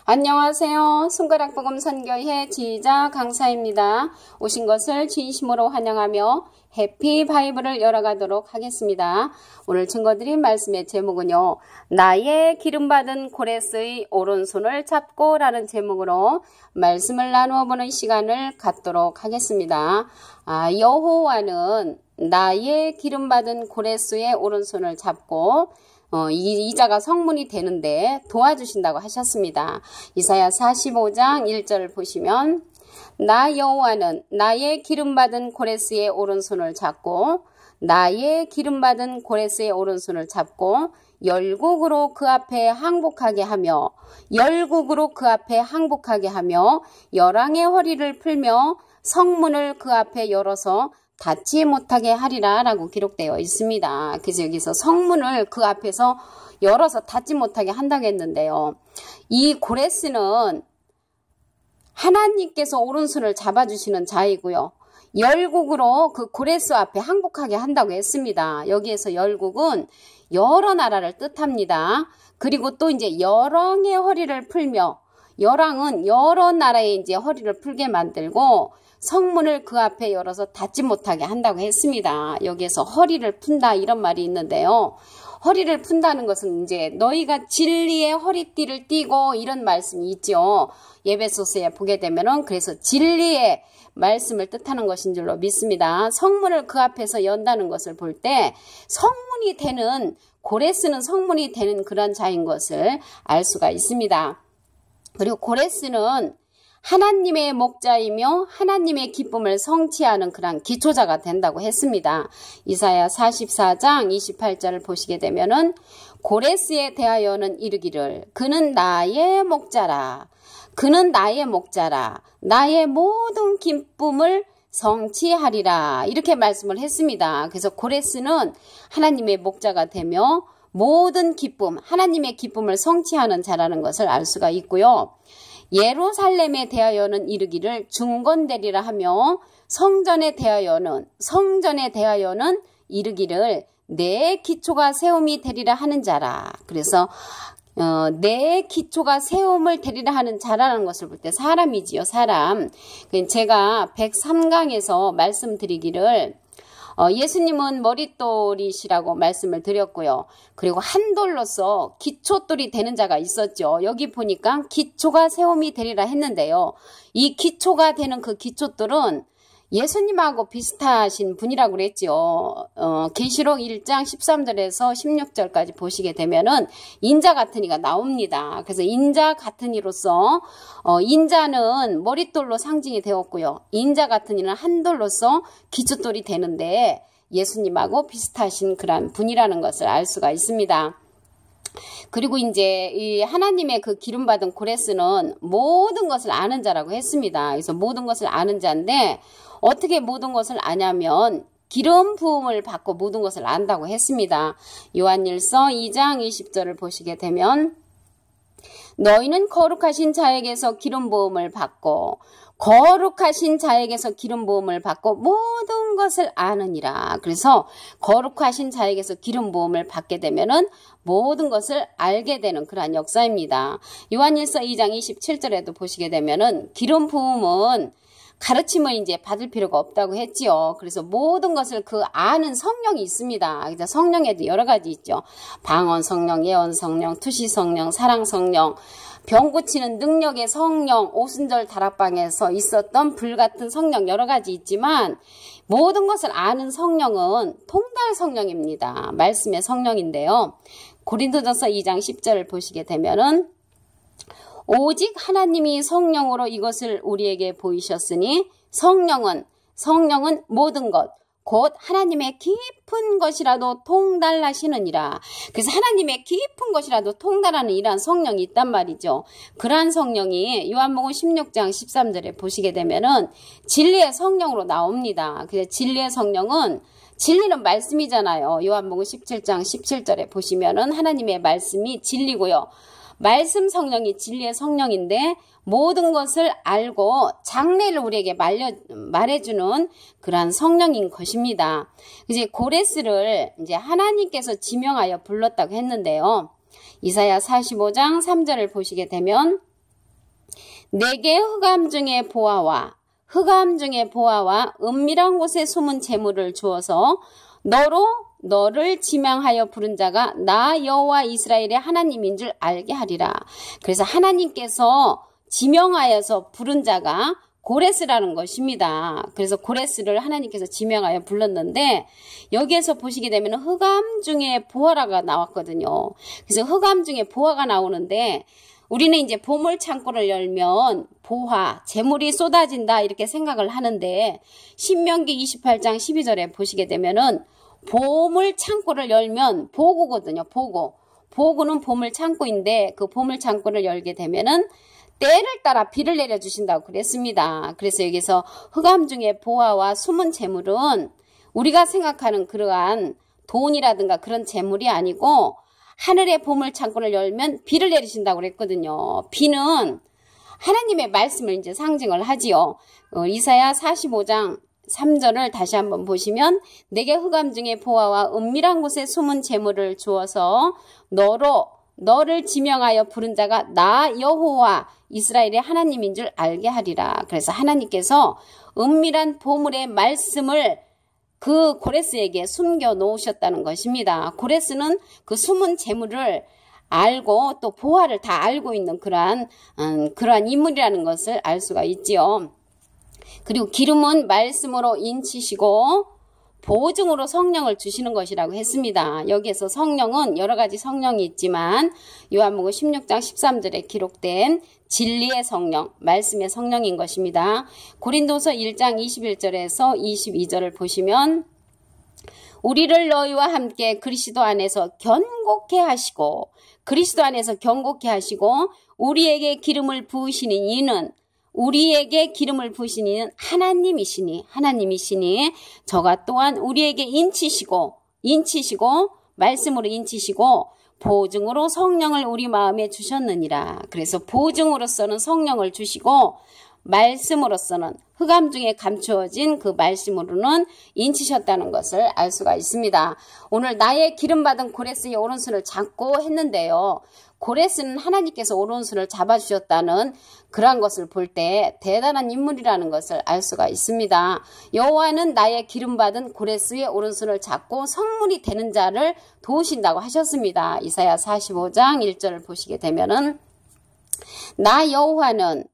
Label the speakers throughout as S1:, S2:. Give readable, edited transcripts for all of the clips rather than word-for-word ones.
S1: 안녕하세요. 손가락복음 선교회 지휘자 강사입니다. 오신 것을 진심으로 환영하며 해피 바이블을 열어가도록 하겠습니다. 오늘 증거드린 말씀의 제목은요. 나의 기름받은 고레스의 오른손을 잡고 라는 제목으로 말씀을 나누어 보는 시간을 갖도록 하겠습니다. 여호와는 나의 기름받은 고레스의 오른손을 잡고 이 자가 성문이 되는데 도와주신다고 하셨습니다. 이사야 45장 1절을 보시면 나 여호와는 나의 기름받은 고레스의 오른손을 잡고 나의 기름받은 고레스의 오른손을 잡고 열국으로 그 앞에 항복하게 하며 열국으로 그 앞에 항복하게 하며 열왕의 허리를 풀며 성문을 그 앞에 열어서 닫지 못하게 하리라 라고 기록되어 있습니다. 그래서 여기서 성문을 그 앞에서 열어서 닫지 못하게 한다고 했는데요. 이 고레스는 하나님께서 오른손을 잡아주시는 자이고요. 열국으로 그 고레스 앞에 항복하게 한다고 했습니다. 여기에서 열국은 여러 나라를 뜻합니다. 그리고 또 이제 열왕의 허리를 풀며 열왕은 여러 나라의 이제 허리를 풀게 만들고 성문을 그 앞에 열어서 닫지 못하게 한다고 했습니다. 여기에서 허리를 푼다 이런 말이 있는데요. 허리를 푼다는 것은 이제 너희가 진리의 허리띠를 띠고 이런 말씀이 있죠. 에베소서에 보게 되면은 그래서 진리의 말씀을 뜻하는 것인 줄로 믿습니다. 성문을 그 앞에서 연다는 것을 볼 때 성문이 되는 고레스는 성문이 되는 그런 자인 것을 알 수가 있습니다. 그리고 고레스는 하나님의 목자이며 하나님의 기쁨을 성취하는 그런 기초자가 된다고 했습니다. 이사야 44장 28절을 보시게 되면은 고레스에 대하여는 이르기를 그는 나의 목자라 그는 나의 목자라 나의 모든 기쁨을 성취하리라 이렇게 말씀을 했습니다. 그래서 고레스는 하나님의 목자가 되며 모든 기쁨 하나님의 기쁨을 성취하는 자라는 것을 알 수가 있고요. 예루살렘에 대하여는 이르기를 중건되리라 하며 성전에 대하여는 이르기를 내 기초가 세움이 되리라 하는 자라. 그래서 내 기초가 세움을 되리라 하는 자라는 것을 볼 때 사람이지요. 사람. 제가 103강에서 말씀드리기를 예수님은 머릿돌이시라고 말씀을 드렸고요. 그리고 한 돌로서 기초돌이 되는 자가 있었죠. 여기 보니까 기초가 세움이 되리라 했는데요. 이 기초가 되는 그 기초돌은 예수님하고 비슷하신 분이라고 그랬죠. 계시록 1장 13절에서 16절까지 보시게 되면은 인자 같은 이가 나옵니다. 그래서 인자 같은 이로서 인자는 머릿돌로 상징이 되었고요. 인자 같은 이는 한 돌로서 기초돌이 되는데 예수님하고 비슷하신 그런 분이라는 것을 알 수가 있습니다. 그리고 이제 이 하나님의 그 기름받은 고레스는 모든 것을 아는 자라고 했습니다. 그래서 모든 것을 아는 자인데 어떻게 모든 것을 아냐면 기름 부음을 받고 모든 것을 안다고 했습니다. 요한일서 2장 20절을 보시게 되면 너희는 거룩하신 자에게서 기름 부음을 받고 거룩하신 자에게서 기름 부음을 받고 모든 것을 아느니라. 그래서 거룩하신 자에게서 기름 부음을 받게 되면은 모든 것을 알게 되는 그러한 역사입니다. 요한일서 2장 27절에도 보시게 되면은 기름 부음은 가르침을 이제 받을 필요가 없다고 했지요. 그래서 모든 것을 그 아는 성령이 있습니다. 그래서 성령에도 여러 가지 있죠. 방언 성령, 예언 성령, 투시 성령, 사랑 성령, 병 고치는 능력의 성령, 오순절 다락방에서 있었던 불같은 성령 여러 가지 있지만 모든 것을 아는 성령은 통달 성령입니다. 말씀의 성령인데요. 고린도전서 2장 10절을 보시게 되면은 오직 하나님이 성령으로 이것을 우리에게 보이셨으니 성령은 모든 것 곧 하나님의 깊은 것이라도 통달하시느니라. 그래서 하나님의 깊은 것이라도 통달하는 이러한 성령이 있단 말이죠. 그러한 성령이 요한복음 16장 13절에 보시게 되면은 진리의 성령으로 나옵니다. 그래서 진리의 성령은 진리는 말씀이잖아요. 요한복음 17장 17절에 보시면은 하나님의 말씀이 진리고요. 말씀 성령이 진리의 성령인데 모든 것을 알고 장래를 우리에게 말해주는 그러한 성령인 것입니다. 이제 고레스를 이제 하나님께서 지명하여 불렀다고 했는데요. 이사야 45장 3절을 보시게 되면 내게 흑암 중에 보아와 은밀한 곳에 숨은 재물을 주어서 너를 지명하여 부른 자가 나 여호와 이스라엘의 하나님인 줄 알게 하리라. 그래서 하나님께서 지명하여서 부른 자가 고레스라는 것입니다. 그래서 고레스를 하나님께서 지명하여 불렀는데 여기에서 보시게 되면 흑암 중에 보아라가 나왔거든요. 그래서 흑암 중에 보아가 나오는데 우리는 이제 보물 창고를 열면 보화, 재물이 쏟아진다 이렇게 생각을 하는데 신명기 28장 12절에 보시게 되면은 보물 창고를 열면 보고거든요. 보고는 보물 창고인데 그 보물 창고를 열게 되면은 때를 따라 비를 내려주신다고 그랬습니다. 그래서 여기서 흑암 중에 보화와 숨은 재물은 우리가 생각하는 그러한 돈이라든가 그런 재물이 아니고 하늘의 보물 창고를 열면 비를 내리신다고 그랬거든요. 비는 하나님의 말씀을 이제 상징을 하지요. 이사야 45장 3절을 다시 한번 보시면 내게 흑암 중에 보화와 은밀한 곳에 숨은 재물을 주어서 너를 지명하여 부른 자가 나 여호와 이스라엘의 하나님인 줄 알게 하리라. 그래서 하나님께서 은밀한 보물의 말씀을 그 고레스에게 숨겨 놓으셨다는 것입니다. 고레스는 그 숨은 재물을 알고 또 보화를 다 알고 있는 그러한 인물이라는 것을 알 수가 있지요. 그리고 기름은 말씀으로 인치시고 보증으로 성령을 주시는 것이라고 했습니다. 여기에서 성령은 여러 가지 성령이 있지만 요한복음 16장 13절에 기록된 진리의 성령, 말씀의 성령인 것입니다. 고린도서 1장 21절에서 22절을 보시면 우리를 너희와 함께 그리스도 안에서 견고케 하시고 우리에게 기름을 부으시는 이는 우리에게 기름을 부으신 이는 하나님이시니 저가 또한 우리에게 인치시고 말씀으로 인치시고 보증으로 성령을 우리 마음에 주셨느니라. 그래서 보증으로서는 성령을 주시고 말씀으로서는 흑암 중에 감추어진 그 말씀으로는 인치셨다는 것을 알 수가 있습니다. 오늘 나의 기름받은 고레스의 오른손을 잡고 했는데요. 고레스는 하나님께서 오른손을 잡아주셨다는 그러한 것을 볼 때 대단한 인물이라는 것을 알 수가 있습니다. 여호와는 나의 기름받은 고레스의 오른손을 잡고 성물이 되는 자를 도우신다고 하셨습니다. 이사야 45장 1절을 보시게 되면은 나 여호와는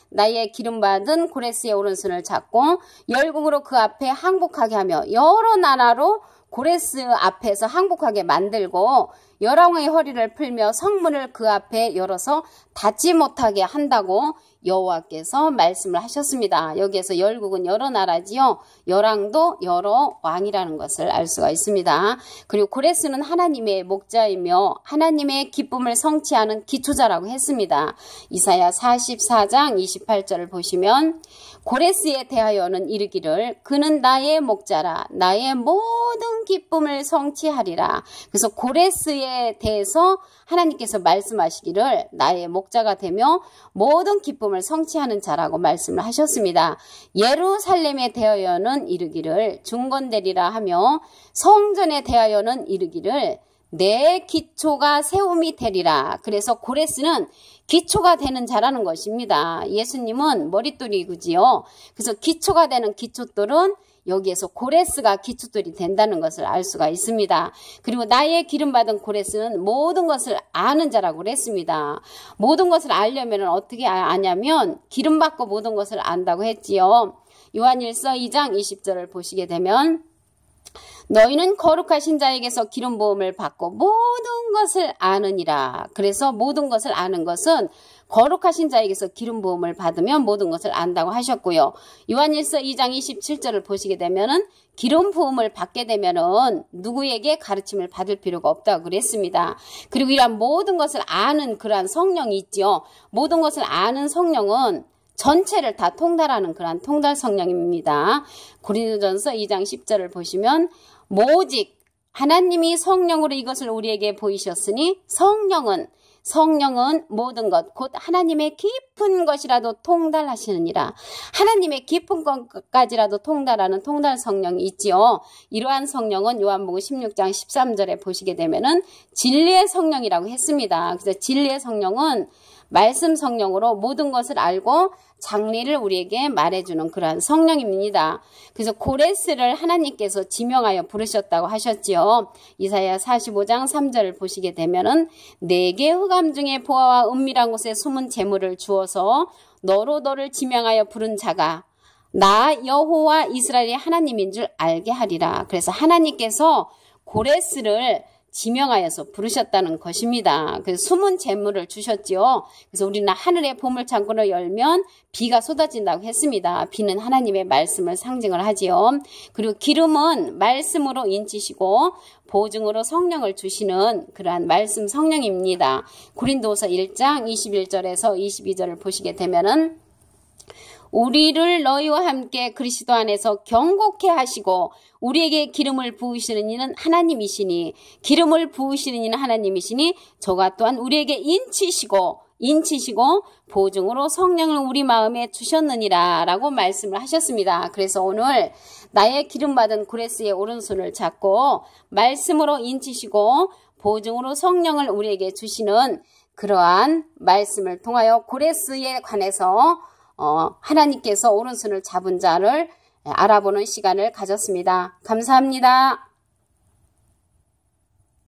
S1: 나의 기름받은 고레스의 오른손을 잡고 열국으로 그 앞에 항복하게 하며 여러 나라로 고레스 앞에서 항복하게 만들고 열왕의 허리를 풀며 성문을 그 앞에 열어서 닫지 못하게 한다고 여호와께서 말씀을 하셨습니다. 여기에서 열국은 여러 나라지요. 열왕도 여러 왕이라는 것을 알 수가 있습니다. 그리고 고레스는 하나님의 목자이며 하나님의 기쁨을 성취하는 기초자라고 했습니다. 이사야 44장 28절을 보시면 고레스에 대하여는 이르기를 그는 나의 목자라 나의 모든 기쁨을 성취하리라. 그래서 고레스에 대해서 하나님께서 말씀하시기를 나의 목자가 되며 모든 기쁨을 성취하는 자라고 말씀을 하셨습니다. 예루살렘에 대하여는 이르기를 중건되리라 하며 성전에 대하여는 이르기를 내 기초가 세움이 되리라. 그래서 고레스는 기초가 되는 자라는 것입니다. 예수님은 머릿돌이고지요. 그래서 기초가 되는 기초돌은 여기에서 고레스가 기초돌이 된다는 것을 알 수가 있습니다. 그리고 나의 기름받은 고레스는 모든 것을 아는 자라고 그랬습니다. 모든 것을 알려면 어떻게 아냐면 기름받고 모든 것을 안다고 했지요. 요한일서 2장 20절을 보시게 되면 너희는 거룩하신 자에게서 기름 부음을 받고 모든 것을 아느니라. 그래서 모든 것을 아는 것은 거룩하신 자에게서 기름 부음을 받으면 모든 것을 안다고 하셨고요. 요한일서 2장 27절을 보시게 되면은 기름 부음을 받게 되면은 누구에게 가르침을 받을 필요가 없다고 그랬습니다. 그리고 이러한 모든 것을 아는 그러한 성령이 있죠. 모든 것을 아는 성령은 전체를 다 통달하는 그러한 통달 성령입니다. 고린도전서 2장 10절을 보시면 오직 하나님이 성령으로 이것을 우리에게 보이셨으니 성령은 모든 것 곧 하나님의 깊은 것이라도 통달하시느니라. 하나님의 깊은 것까지라도 통달하는 통달 성령이 있지요. 이러한 성령은 요한복음 16장 13절에 보시게 되면은 진리의 성령이라고 했습니다. 그래서 진리의 성령은 말씀 성령으로 모든 것을 알고 장리를 우리에게 말해주는 그러한 성령입니다. 그래서 고레스를 하나님께서 지명하여 부르셨다고 하셨지요. 이사야 45장 3절을 보시게 되면은 내게 흑암 중에 보아와 은밀한 곳에 숨은 재물을 주어서 너로 너를 지명하여 부른 자가 나 여호와 이스라엘의 하나님인 줄 알게 하리라. 그래서 하나님께서 고레스를 지명하여서 부르셨다는 것입니다. 그래서 숨은 재물을 주셨지요. 그래서 우리는 하늘의 보물창고를 열면 비가 쏟아진다고 했습니다. 비는 하나님의 말씀을 상징을 하지요. 그리고 기름은 말씀으로 인치시고 보증으로 성령을 주시는 그러한 말씀 성령입니다. 고린도후서 1장 21절에서 22절을 보시게 되면은 우리를 너희와 함께 그리스도 안에서 경고케 하시고 우리에게 기름을 부으시는 이는 하나님이시니 기름을 부으시는 이는 하나님이시니 저가 또한 우리에게 인치시고 보증으로 성령을 우리 마음에 주셨느니라 라고 말씀을 하셨습니다. 그래서 오늘 나의 기름받은 고레스의 오른손을 잡고 말씀으로 인치시고 보증으로 성령을 우리에게 주시는 그러한 말씀을 통하여 고레스에 관해서 하나님께서 오른손을 잡은 자를 알아보는 시간을 가졌습니다. 감사합니다.